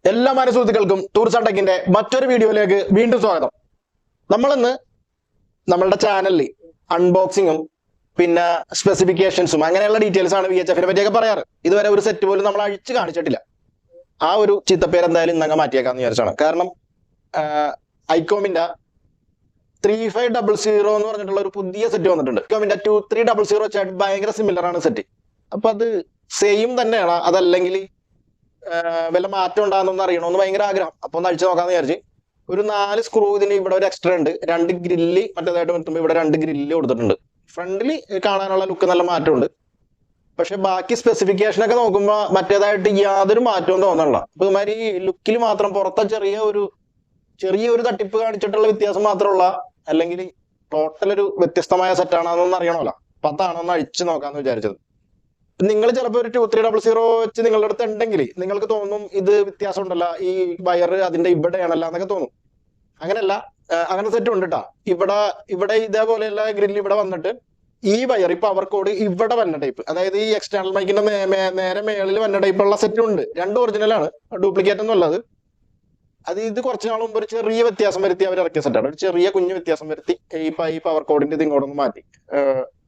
എല്ലാ മാന്യ സുഹൃത്തുക്കൾക്കും ടൂർസ് ആൻഡ് ടെക്കിന്റെ മറ്റൊരു വീഡിയോയിലേക്ക് വീണ്ടും സ്വാഗതം. നമ്മളിന്ന് നമ്മളുടെ ചാനലിൽ അൺബോക്സിങ്ങും പിന്നെ സ്പെസിഫിക്കേഷൻസും അങ്ങനെയുള്ള ഡീറ്റെയിൽസ് ആണ് VHF പറ്റിയൊക്കെ പറയാറ്. ഇതുവരെ ഒരു സെറ്റ് പോലും നമ്മൾ അഴിച്ച് കാണിച്ചിട്ടില്ല. ആ ഒരു ചിത്തപ്പേര് എന്തായാലും ഇന്നങ്ങ് മാറ്റിയേക്കാന്ന് വിചാരിച്ചാണ്. കാരണം ഐക്കോമിന്റെ 3500 എന്ന് പറഞ്ഞിട്ടുള്ള ഒരു പുതിയ സെറ്റ് വന്നിട്ടുണ്ട്. ഐക്കോമിന്റെ 2300 വെച്ചാൽ ഭയങ്കര സിമിലർ ആണ് സെറ്റ്. അപ്പൊ അത് സെയിം തന്നെയാണ്, അതല്ലെങ്കിൽ വല്ല മാറ്റം ഉണ്ടാകുന്ന അറിയണമെന്ന് ഭയങ്കര ആഗ്രഹം. അപ്പൊ ഒന്ന് അഴിച്ചു നോക്കാന്ന് വിചാരിച്ച് ഒരു 4 സ്ക്രൂ ഇതിന് ഇവിടെ ഒരു എക്സ്ട്രാ ഉണ്ട്. 2 ഗ്രില്ല് മറ്റേതായിട്ട് വരുത്തുമ്പോൾ ഇവിടെ 2 ഗ്രില്ല് കൊടുത്തിട്ടുണ്ട്. ഫ്രണ്ടിൽ കാണാനുള്ള ലുക്ക് നല്ല മാറ്റമുണ്ട്. പക്ഷെ ബാക്കി സ്പെസിഫിക്കേഷൻ ഒക്കെ നോക്കുമ്പോൾ മറ്റേതായിട്ട് യാതൊരു മാറ്റവും തോന്നണില്ല. അപ്പൊ ഇതുമാതിരി ലുക്കിൽ മാത്രം പുറത്തെ ചെറിയൊരു തട്ടിപ്പ് കാണിച്ചിട്ടുള്ള വ്യത്യാസം മാത്രമുള്ള, അല്ലെങ്കിൽ ടോട്ടൽ ഒരു വ്യത്യസ്തമായ സെറ്റാണെന്നൊന്നും അറിയണമല്ലോ. അപ്പൊ അതാണൊന്ന് അഴിച്ചു നോക്കാന്ന് വിചാരിച്ചത്. നിങ്ങൾ ചിലപ്പോൾ ഒരു 2300 വെച്ച് നിങ്ങളുടെ അടുത്ത് ഉണ്ടെങ്കിൽ നിങ്ങൾക്ക് തോന്നും ഇത് വ്യത്യാസം ഉണ്ടല്ലോ, ഈ വയർ അതിന്റെ ഇവിടെയാണല്ലോ എന്നൊക്കെ തോന്നും. അങ്ങനെയല്ല, അങ്ങനെ സെറ്റ് ഉണ്ട് കേട്ടോ. ഇവിടെ ഇതേപോലെയുള്ള ഗ്രില്ല് ഇവിടെ വന്നിട്ട് ഈ വയർ ഈ പവർ കോഡ് ഇവിടെ വന്ന ടൈപ്പ്, അതായത് ഈ എക്സ്റ്റേണൽ മൈക്കിന്റെ നേരെ മേളിൽ വന്ന ടൈപ്പുള്ള സെറ്റ് ഉണ്ട്. 2 ഒറിജിനലാണ്, ഡ്യൂപ്ലിക്കേറ്റ് ഒന്നും അല്ലത്. ഇത് കുറച്ച് നാൾ മുമ്പ് ഒരു ചെറിയ വ്യത്യാസം വരുത്തി അവർ ഇറക്കിയ സെറ്റാണ്. ഒരു ചെറിയ കുഞ്ഞു വ്യത്യാസം വരുത്തി ഈ പവർ കോഡിന്റെ ഇത് ഇങ്ങോട്ടൊന്ന് മാറ്റി.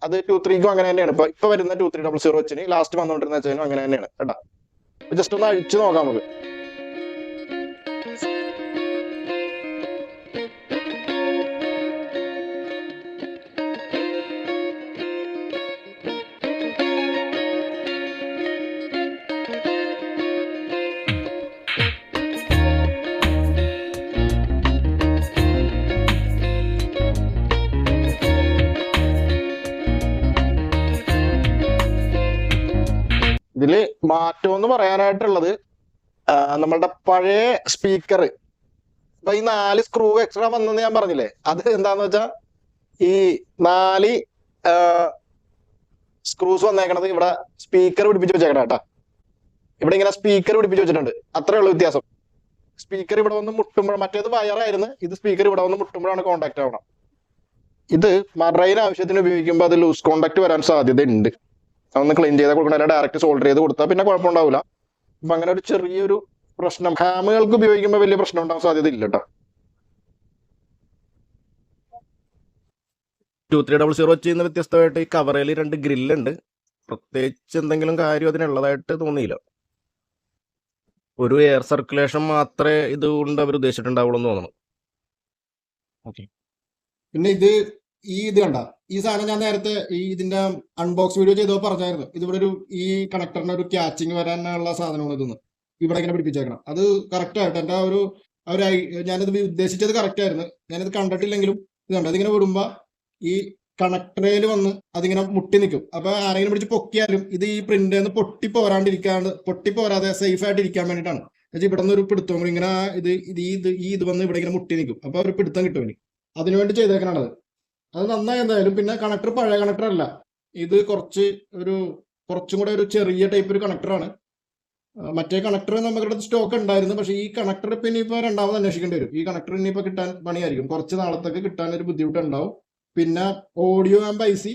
അത് 23ക്കും അങ്ങനെ തന്നെയാണ്. ഇപ്പൊ വരുന്ന 2300 വെച്ചിന് ലാസ്റ്റ് വന്നുകൊണ്ടിരുന്ന വെച്ചാലും അങ്ങനെ തന്നെയാണ് കേട്ടാ. ജസ്റ്റ് ഒന്ന് അഴിച്ചു നോക്കാം നമുക്ക്. ഇതില് മാറ്റം എന്ന് പറയാനായിട്ടുള്ളത് നമ്മളുടെ പഴയ സ്പീക്കർ ഇപ്പൊ ഈ 4 സ്ക്രൂ എക്സ്ട്രാ വന്നെന്ന് ഞാൻ പറഞ്ഞില്ലേ, അത് എന്താന്ന് വെച്ചാ ഈ 4 സ്ക്രൂസ് വന്നേക്കണത് ഇവിടെ സ്പീക്കർ പിടിപ്പിച്ച് വെച്ചേക്കണ കേട്ടാ. ഇവിടെ ഇങ്ങനെ സ്പീക്കർ പിടിപ്പിച്ച് വെച്ചിട്ടുണ്ട്, അത്രേ ഉള്ളൂ വ്യത്യാസം. സ്പീക്കർ ഇവിടെ വന്ന് മുട്ടുമ്പോൾ, മറ്റേത് വയറായിരുന്നു, ഇത് സ്പീക്കർ ഇവിടെ വന്ന് മുട്ടുമ്പോഴാണ് കോണ്ടാക്ട് ആവണം. ഇത് മറൈൻ ആവശ്യത്തിന് ഉപയോഗിക്കുമ്പോൾ അത് ലൂസ് കോണ്ടാക്ട് വരാൻ സാധ്യത ഉണ്ട്. അതൊന്ന് ക്ലീൻ ചെയ്താൽ കൊടുക്കണം, ഡയറക്റ്റ് സോൾഡർ ചെയ്ത് കൊടുത്താൽ പിന്നെ കുഴപ്പമുണ്ടാവില്ല. അപ്പൊ അങ്ങനെ ഒരു ചെറിയൊരു പ്രശ്നം ഹാമുകൾക്ക് ഉപയോഗിക്കുമ്പോൾ വലിയ പ്രശ്നം ഉണ്ടാവാൻ സാധ്യത ഇല്ല കേട്ടോ. 2300 വെച്ച് വ്യത്യസ്തമായിട്ട് ഈ കവറയിൽ 2 ഗ്രില്ലുണ്ട്. പ്രത്യേകിച്ച് എന്തെങ്കിലും കാര്യം അതിനുള്ളതായിട്ട് തോന്നിയില്ല. ഒരു എയർ സർക്കുലേഷൻ മാത്രമേ ഇതുകൊണ്ട് അവർ ഉദ്ദേശിച്ചിട്ടുണ്ടാവുള്ളൂ എന്ന് തോന്നുന്നു. പിന്നെ ഇത് കണ്ട ഈ സാധനം ഞാൻ നേരത്തെ ഇതിന്റെ അൺബോക്സ് വീഡിയോ ചെയ്തോ പറഞ്ഞായിരുന്നു. ഇതിവിടെ ഈ കണക്ടറിന് ഒരു ക്യാച്ചിങ് വരാനുള്ള സാധനമാണ് ഇതൊന്ന് ഇവിടെ ഇങ്ങനെ പിടിപ്പിച്ചേക്കണം. അത് കറക്റ്റ് ആയിട്ട് എന്റെ ഞാനിത് ഉദ്ദേശിച്ചത് കറക്റ്റ് ആയിരുന്നു. ഞാനിത് കണ്ടിട്ടില്ലെങ്കിലും ഇത് കണ്ട, അതിങ്ങനെ വിടുമ്പോ ഈ കണക്ടറിൽ വന്ന് അതിങ്ങനെ മുട്ടി നിൽക്കും. അപ്പൊ ആരെങ്കിലും പിടിച്ച് പൊക്കിയാലും ഇത് ഈ പ്രിന്റ് പൊട്ടിപ്പോരാതെ സേഫ് ആയിട്ട് ഇരിക്കാൻ വേണ്ടിയിട്ടാണ്. ഇവിടെ നിന്ന് ഒരു പിടുത്തം ഇങ്ങനെ ഇത് വന്ന് ഇവിടെ ഇങ്ങനെ മുട്ടി നിൽക്കും. അപ്പൊ ഒരു പിടുത്തം കിട്ടും. ഇനി അതിനുവേണ്ടി ചെയ്തേക്കണത് അത് നന്നായി എന്തായാലും. പിന്നെ കണക്ടർ പഴയ കണക്ടർ അല്ല, ഇത് കുറച്ചും കൂടെ ഒരു ചെറിയ ടൈപ്പ് ഒരു കണക്ടറാണ്. മറ്റേ കണക്ടർ നമ്മുടെ സ്റ്റോക്ക് ഉണ്ടായിരുന്നു, പക്ഷെ ഈ കണക്ടർ ഇപ്പൊ ഇനിയിപ്പോ രണ്ടാമത് അന്വേഷിക്കേണ്ടി വരും. ഈ കണക്ടർ ഇനിയിപ്പോ കിട്ടാൻ പണിയായിരിക്കും, കുറച്ച് നാളത്തേക്ക് കിട്ടാൻ ഒരു ബുദ്ധിമുട്ടുണ്ടാവും. പിന്നെ ഓഡിയോ ആമ്പ് IC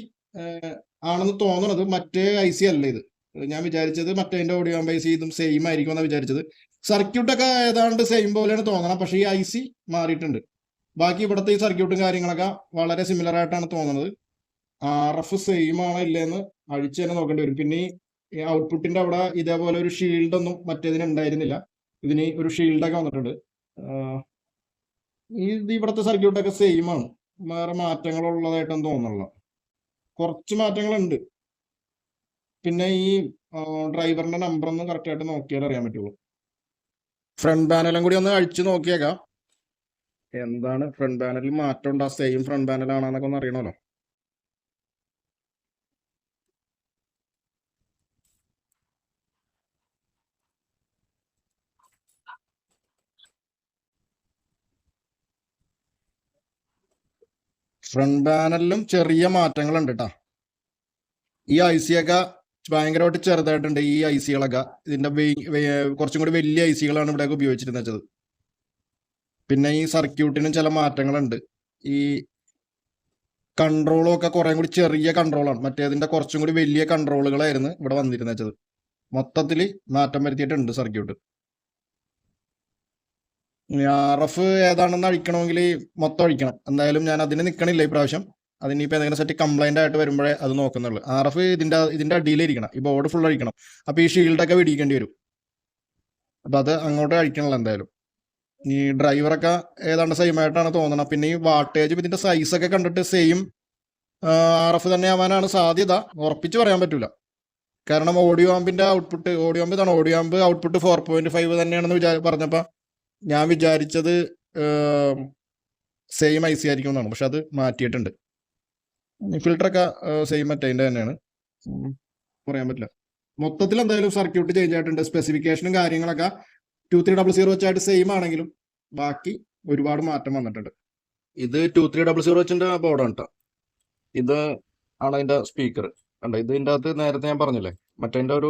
ആണെന്ന് തോന്നണത്, മറ്റേ IC അല്ല ഇത്. ഞാൻ വിചാരിച്ചത് മറ്റേ ഓഡിയോ ആമ്പ് IC ഇതും സെയിം ആയിരിക്കും എന്നാണ് വിചാരിച്ചത്. സർക്യൂട്ടൊക്കെ ഏതാണ്ട് സെയിം പോലെയാണ് തോന്നണം, പക്ഷെ ഈ IC മാറിയിട്ടുണ്ട്. ബാക്കി ഇവിടുത്തെ ഈ സർക്യൂട്ടും കാര്യങ്ങളൊക്കെ വളരെ സിമിലർ ആയിട്ടാണ് തോന്നുന്നത്. RF സെയിം ആണോ ഇല്ലെന്ന് അഴിച്ചു തന്നെ നോക്കേണ്ടി വരും. പിന്നെ ഈ ഔട്ട്പുട്ടിന്റെ അവിടെ ഇതേപോലെ ഒരു ഷീൽഡൊന്നും മറ്റേതിന് ഉണ്ടായിരുന്നില്ല, ഇതിന് ഒരു ഷീൽഡൊക്കെ വന്നിട്ടുണ്ട്. ഇവിടുത്തെ സർക്യൂട്ടൊക്കെ സെയിം ആണ്, വേറെ മാറ്റങ്ങളുള്ളതായിട്ടൊന്നും തോന്നുന്നില്ല. കുറച്ച് മാറ്റങ്ങളുണ്ട്. പിന്നെ ഈ ഡ്രൈവറിന്റെ നമ്പർ ഒന്ന് കറക്റ്റ് ആയിട്ട് നോക്കിയാൽ അറിയാൻ പറ്റുള്ളൂ. ഫ്രണ്ട് പാനലും കൂടി ഒന്ന് അഴിച്ചു നോക്കിയേക്കാം, എന്താണ് ഫ്രണ്ട് പാനലിൽ മാറ്റം ഉണ്ടോ, സെയിം ഫ്രണ്ട് പാനൽ ആണെന്നൊക്കെ ഒന്ന് അറിയണമല്ലോ. ഫ്രണ്ട് പാനലിലും ചെറിയ മാറ്റങ്ങളുണ്ട് കേട്ടോ. ഈ IC ഒക്കെ ഭയങ്കരമായിട്ട് ചെറുതായിട്ടുണ്ട്. ഈ IC-കളൊക്കെ ഇതിന്റെ കുറച്ചും കൂടി വലിയ IC-കളാണ് ഇവിടെയൊക്കെ ഉപയോഗിച്ചിരുന്നത്. പിന്നെ ഈ സർക്യൂട്ടിനും ചില മാറ്റങ്ങളുണ്ട്. ഈ കൺട്രോളും ഒക്കെ കുറെ കൂടി ചെറിയ കൺട്രോളാണ്, മറ്റേതിന്റെ കുറച്ചും കൂടി വലിയ കൺട്രോളുകളായിരുന്നു ഇവിടെ വന്നിരുന്നത്. മൊത്തത്തിൽ മാറ്റം വരുത്തിയിട്ടുണ്ട് സർക്യൂട്ട്. RF ഏതാണെന്ന് അഴിക്കണമെങ്കിൽ മൊത്തം അഴിക്കണം. എന്തായാലും ഞാൻ അതിന് നിൽക്കണില്ല ഈ പ്രാവശ്യം. അതിനിപ്പോൾ ഏതെങ്കിലും സെറ്റ് കംപ്ലൈൻ്റ് ആയിട്ട് വരുമ്പോഴേ അത് നോക്കുന്നുള്ളൂ. RF ഇതിൻ്റെ അടിയിലിരിക്കണം. ഈ ബോർഡ് ഫുൾ അഴിക്കണം. അപ്പോൾ ഈ ഷീൽഡൊക്കെ പിടിക്കേണ്ടി വരും. അപ്പോൾ അത് അങ്ങോട്ട് അഴിക്കണല്ലോ എന്തായാലും. ഈ ഡ്രൈവറൊക്കെ ഏതാണ്ട് സെയിം ആയിട്ടാണ് തോന്നണം. പിന്നെ ഈ വാട്ടേജ് ഇതിൻ്റെ സൈസൊക്കെ കണ്ടിട്ട് സെയിം RF തന്നെ ആവാനാണ് സാധ്യത. ഉറപ്പിച്ച് പറയാൻ പറ്റില്ല. കാരണം ഓഡിയോ ആമ്പിൻ്റെ ഔട്ട്പുട്ട് ഇതാണ്. ഓഡിയോ ആമ്പ് ഔട്ട്പുട്ട് 4.5 തന്നെയാണെന്ന് പറഞ്ഞപ്പോൾ ഞാൻ വിചാരിച്ചത് സെയിം IC ആയിരിക്കും എന്നാണ്. പക്ഷെ അത് മാറ്റിയിട്ടുണ്ട്. ഫിൽറ്ററൊക്കെ സെയിം മറ്റേതിൻ്റെ തന്നെയാണ്. പറയാൻ പറ്റില്ല. മൊത്തത്തിൽ എന്തായാലും സർക്യൂട്ട് ചേഞ്ച് ആയിട്ടുണ്ട്. സ്പെസിഫിക്കേഷനും കാര്യങ്ങളൊക്കെ 2300 വെച്ചായിട്ട് സെയിം ആണെങ്കിലും ബാക്കി ഒരുപാട് മാറ്റം വന്നിട്ടുണ്ട്. ഇത് 2300 വെച്ചിൻ്റെ ബോർഡാണ് കേട്ടോ. ഇത് ആണ് അതിൻ്റെ സ്പീക്കർ. കണ്ടോ, ഇതിൻ്റെ അകത്ത് നേരത്തെ ഞാൻ പറഞ്ഞില്ലേ മറ്റേ ഒരു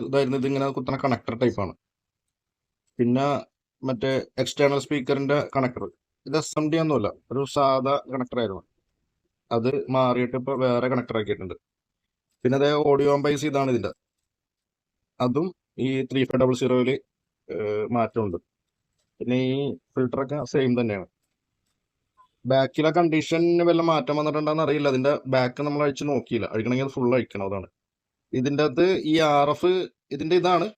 ഇതായിരുന്നു. ഇതിങ്ങനെ കുത്തണ കണക്ടർ ടൈപ്പാണ്. പിന്നെ മറ്റേ എക്സ്റ്റേണൽ സ്പീക്കറിന്റെ കണക്ടർ. ഇത് SMD ഒന്നുമല്ല, ഒരു സാധാ കണക്ടർ ആയിരുന്നു. അത് മാറിയിട്ട് ഇപ്പോൾ വേറെ കണക്ടർ ആക്കിയിട്ടുണ്ട്. പിന്നെ അതേ ഓഡിയോ ആംബൈസ് ഇതാണ് ഇതിൻ്റെ. അതും ഈ 3500 മാറ്റമുണ്ട്. പിന്നെ ഈ ഫിൽറ്ററൊക്കെ സെയിം തന്നെയാണ്. ബാക്കിലെ കണ്ടീഷന് വല്ല മാറ്റം വന്നിട്ടുണ്ടെന്ന് അറിയില്ല. അതിന്റെ ബാക്ക് നമ്മൾ അഴിച്ച് നോക്കിയില്ല. അഴിക്കണമെങ്കിൽ അത് ഫുൾ അഴിക്കണം. അതാണ് ഇതിൻ്റെ അകത്ത് ഈ RF ഇതിന്റെ ഇതാണ്.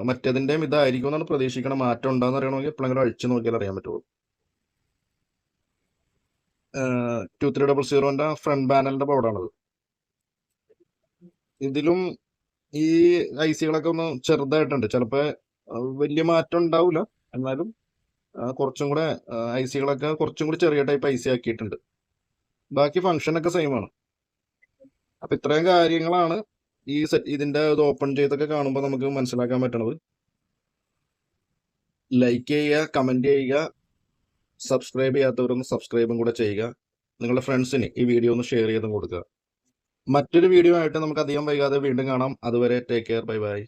മറ്റേതിൻ്റെയും ഇതായിരിക്കും എന്നാണ് പ്രതീക്ഷിക്കണം. മാറ്റം ഉണ്ടാകുന്ന അറിയണമെങ്കിൽ എപ്പോഴെങ്കിലും അഴിച്ചു നോക്കിയാൽ അറിയാൻ പറ്റുള്ളൂ. 2300 ഫ്രണ്ട് പാനലിന്റെ ബോർഡാണത്. ഇതിലും ഈ IC-കളൊക്കെ ഒന്ന് ചെറുതായിട്ടുണ്ട്. ചിലപ്പോൾ വലിയ മാറ്റം ഉണ്ടാവില്ല. എന്നാലും കുറച്ചും കൂടെ IC-കളൊക്കെ കുറച്ചും കൂടി ചെറിയ ടൈപ്പ് IC ആക്കിയിട്ടുണ്ട്. ബാക്കി ഫംഗ്ഷനൊക്കെ സെയിം ആണ്. അപ്പൊ ഇത്രയും കാര്യങ്ങളാണ് ഈ ഇതിന്റെ ഇത് ഓപ്പൺ ചെയ്തൊക്കെ കാണുമ്പോൾ നമുക്ക് മനസ്സിലാക്കാൻ പറ്റണത്. ലൈക്ക് ചെയ്യുക, കമന്റ് ചെയ്യുക, സബ്സ്ക്രൈബ് ചെയ്യാത്തവരൊന്ന് സബ്സ്ക്രൈബും കൂടെ ചെയ്യുക. നിങ്ങളുടെ ഫ്രണ്ട്സിന് ഈ വീഡിയോ ഒന്ന് ഷെയർ ചെയ്തും കൊടുക്കുക. മറ്റൊരു വീഡിയോ ആയിട്ട് നമുക്ക് അധികം വൈകാതെ വീണ്ടും കാണാം. അതുവരെ ടേക്ക് കെയർ, ബൈ ബൈ.